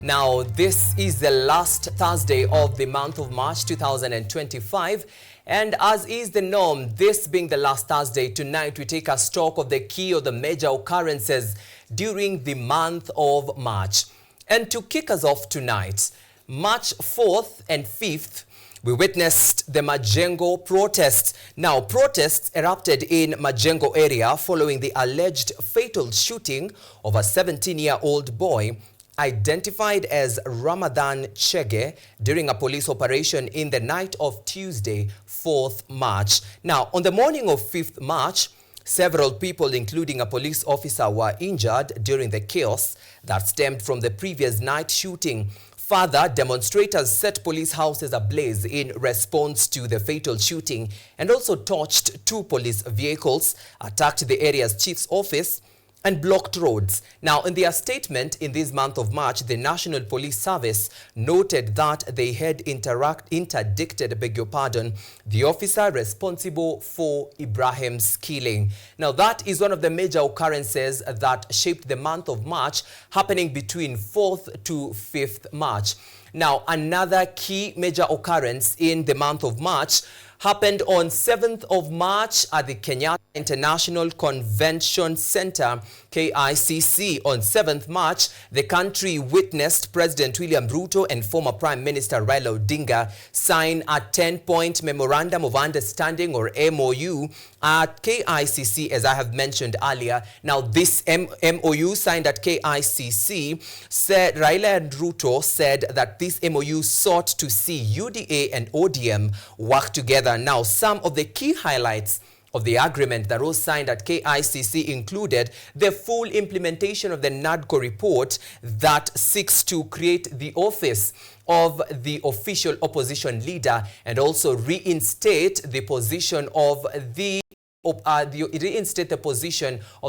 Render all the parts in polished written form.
Now, this is the last Thursday of the month of March 2025. And as is the norm, this being the last Thursday, tonight we take a stock of the key or the major occurrences during the month of March. And to kick us off tonight, March 4th and 5th, we witnessed the Majengo protests. Now, protests erupted in Majengo area following the alleged fatal shooting of a 17-year-old boy identified as Ramadan Chege during a police operation in the night of Tuesday, 4th March. Now, on the morning of 5th March, several people, including a police officer, were injured during the chaos that stemmed from the previous night shooting. Further, demonstrators set police houses ablaze in response to the fatal shooting and also torched 2 police vehicles, attacked the area's chief's office, and blocked roads. Now, in their statement in this month of March, the National Police Service noted that they had interdicted, the officer responsible for Ibrahim's killing. Now, that is one of the major occurrences that shaped the month of March, happening between 4th to 5th March. Now, another key major occurrence in the month of March happened on 7th of March at the Kenyatta International Convention Center, KICC. On 7th March, the country witnessed President William Ruto and former Prime Minister Raila Odinga sign a 10-point Memorandum of Understanding, or MOU, at KICC, as I have mentioned earlier. Now, this MOU signed at KICC said, Raila and Ruto said that this MOU sought to see UDA and ODM work together. Now, some of the key highlights of the agreement that was signed at KICC included the full implementation of the NADCO report that seeks to create the office of the official opposition leader and also reinstate the position of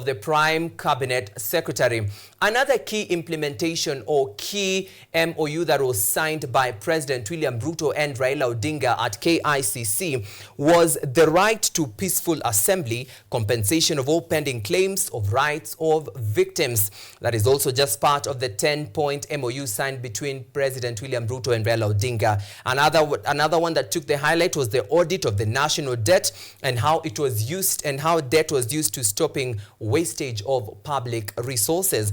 the Prime Cabinet Secretary. Another key implementation or key MOU that was signed by President William Ruto and Raila Odinga at KICC was the right to peaceful assembly, compensation of all pending claims of rights of victims. That is also just part of the 10-point MOU signed between President William Ruto and Raila Odinga. Another one that took the highlight was the audit of the national debt and how it was used and how debt was used to stopping wastage of public resources.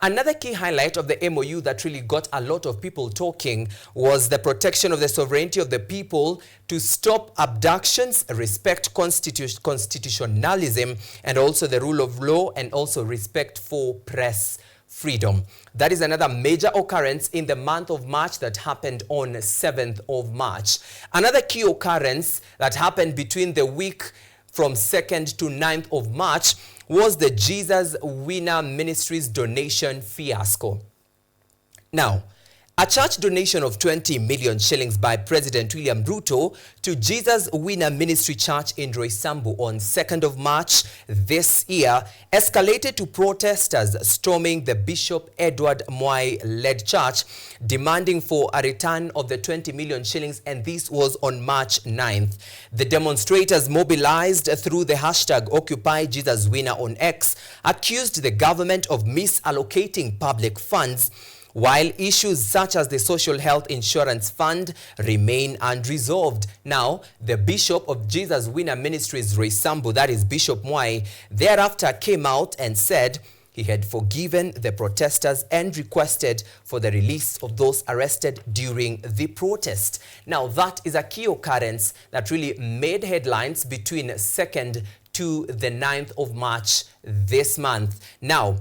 Another key highlight of the MOU that really got a lot of people talking was the protection of the sovereignty of the people, to stop abductions, respect constitutionalism, and also the rule of law, and also respect for press freedom. That is another major occurrence in the month of March that happened on 7th of March. Another key occurrence that happened between the week from 2nd to 9th of March was the Jesus Winner Ministries donation fiasco. Now, a church donation of 20 million shillings by President William Ruto to Jesus Winner Ministry Church in Roysambu on 2nd of March this year escalated to protesters storming the Bishop Edward Mwai-led church, demanding for a return of the 20 million shillings, and this was on March 9th. The demonstrators, mobilized through the hashtag Occupy Jesus Winner on X, accused the government of misallocating public funds, while issues such as the Social Health Insurance Fund remain unresolved. Now, the Bishop of Jesus Winner Ministries Roysambu, that is Bishop Mwai, thereafter came out and said he had forgiven the protesters and requested for the release of those arrested during the protest. Now, that is a key occurrence that really made headlines between 2nd to the 9th of March this month. Now,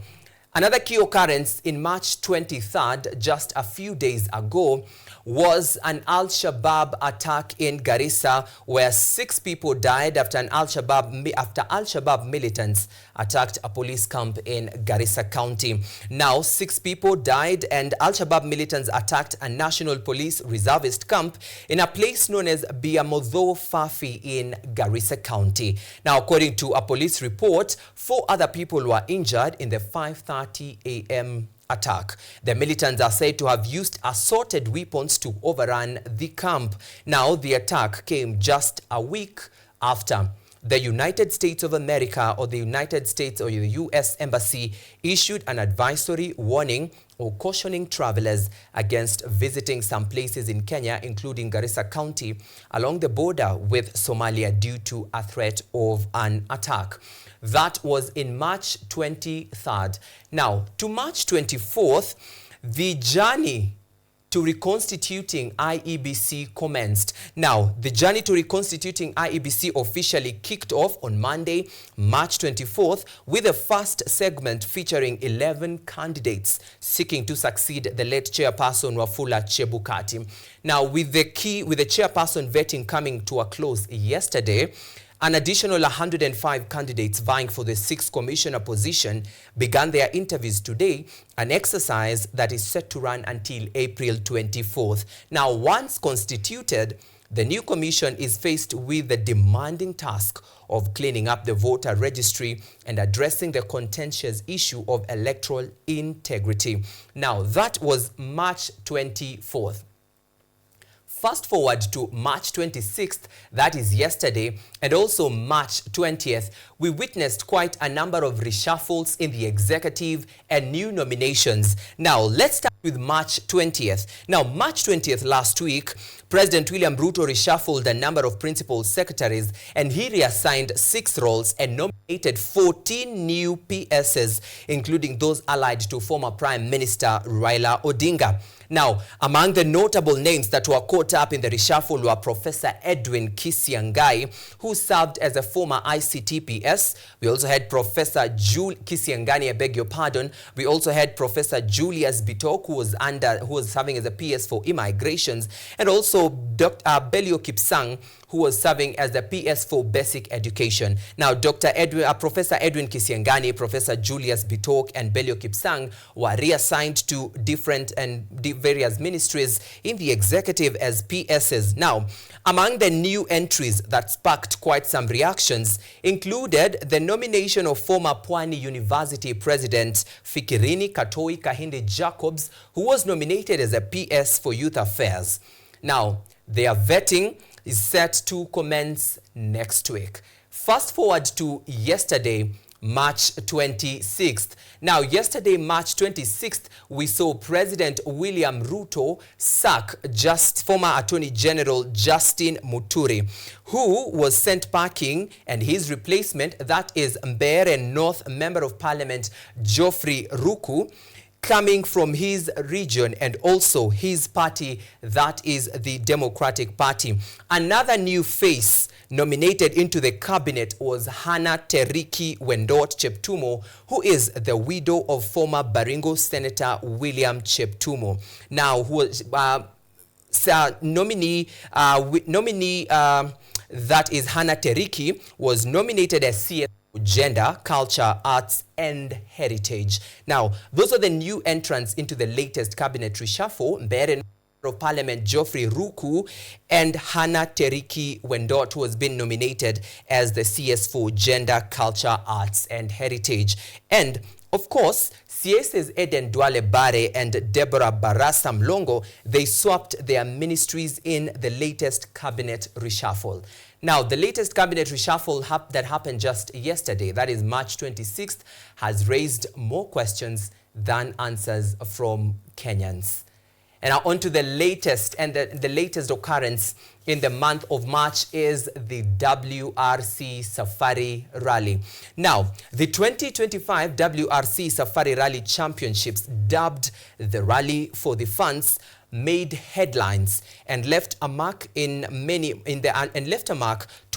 another key occurrence in March 23rd, just a few days ago, was an Al-Shabaab attack in Garissa, where 6 people died after Al-Shabaab militants attacked a police camp in Garissa County. Now, 6 people died, and Al-Shabaab militants attacked a National Police reservist camp in a place known as Biamodho Fafi in Garissa County. Now, according to a police report, 4 other people were injured in the 5:30 a.m. attack. The militants are said to have used assorted weapons to overrun the camp. Now, the attack came just a week after the United States of America or the United States or the U.S. Embassy issued an advisory warning or cautioning travelers against visiting some places in Kenya, including Garissa County, along the border with Somalia due to a threat of an attack. That was in March 23rd. Now, to March 24th, the journey to reconstituting IEBC commenced. Now, the journey to reconstituting IEBC officially kicked off on Monday, March 24th, with the first segment featuring 11 candidates seeking to succeed the late chairperson Wafula Chebukati. Now, with the chairperson vetting coming to a close yesterday, an additional 105 candidates vying for the 6th commissioner position began their interviews today, an exercise that is set to run until April 24th. Now, once constituted, the new commission is faced with the demanding task of cleaning up the voter registry and addressing the contentious issue of electoral integrity. Now, that was March 24th. Fast forward to March 26th, that is yesterday, and also March 20th, we witnessed quite a number of reshuffles in the executive and new nominations. Now, let's start with March 20th. Now, March 20th last week, President William Ruto reshuffled a number of principal secretaries, and he reassigned 6 roles and nominated 14 new PSs, including those allied to former Prime Minister Raila Odinga. Now, among the notable names that were caught up in the reshuffle were Professor Edwin Kisiangani, who served as a former ICT-PS. We also had Professor Kisiangani, I beg your pardon. We also had Professor Julius Bitok, who was serving as a PS for immigrations, and also Dr. Belio Kipsang, who was serving as the PS for basic education. Now, Professor Edwin Kisiangani, Professor Julius Bitok, and Belio Kipsang were reassigned to different and various ministries in the executive as PSs. Now, among the new entries that sparked quite some reactions included the nomination of former Pwani University President Fikirini Katoi Kahinde Jacobs, who was nominated as a PS for youth affairs. Now, their vetting is set to commence next week. Fast forward to yesterday, March 26th. Now, yesterday, March 26th, we saw President William Ruto sack former Attorney General Justin Muturi, who was sent packing, and his replacement, that is Mbeere North Member of Parliament Geoffrey Ruku, coming from his region and also his party, that is the Democratic Party. Another new face nominated into the cabinet was Hannah Teriki Wendot Cheptumo, who is the widow of former Baringo Senator William Cheptumo. Now, who was nominee that is Hannah Teriki was nominated as CS Gender, Culture, Arts and Heritage. Now, those are the new entrants into the latest cabinet reshuffle. Mbeere of Parliament Geoffrey Ruku and Hannah Teriki Wendot, who has been nominated as the CS for Gender, Culture, Arts and Heritage. And of course, CS's Eden Dwale Bare and Deborah Barasa Mlongo, they swapped their ministries in the latest cabinet reshuffle. Now, the latest cabinet reshuffle that happened just yesterday, that is March 26th, has raised more questions than answers from Kenyans. And now on to the latest, and the latest occurrence in the month of March is the WRC Safari Rally. Now, the 2025 WRC Safari Rally Championships, dubbed the Rally for the Fans, made headlines and left a mark to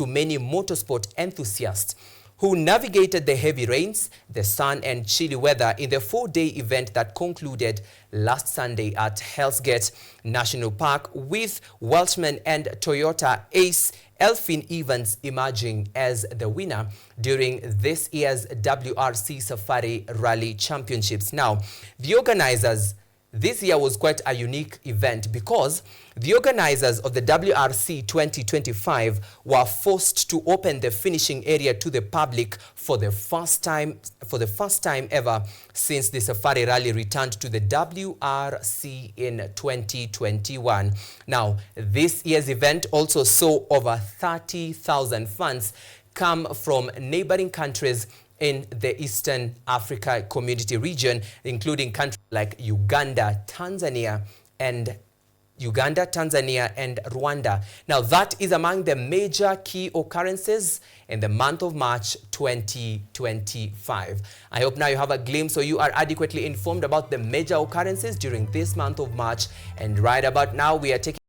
many motorsport enthusiasts who navigated the heavy rains, the sun and chilly weather in the 4-day event that concluded last Sunday at Hell's Gate National Park, with Welshman and Toyota ace Elfyn Evans emerging as the winner during this year's WRC Safari Rally Championships. Now, the organizers, this year was quite a unique event because the organizers of the WRC 2025 were forced to open the finishing area to the public for the first time ever since the Safari Rally returned to the WRC in 2021. Now, this year's event also saw over 30,000 fans come from neighboring countries in the Eastern Africa Community region, including countries like Uganda, Tanzania, and Rwanda. Now, that is among the major key occurrences in the month of March 2025. I hope now you have a glimpse, so you are adequately informed about the major occurrences during this month of March. And right about now, we are taking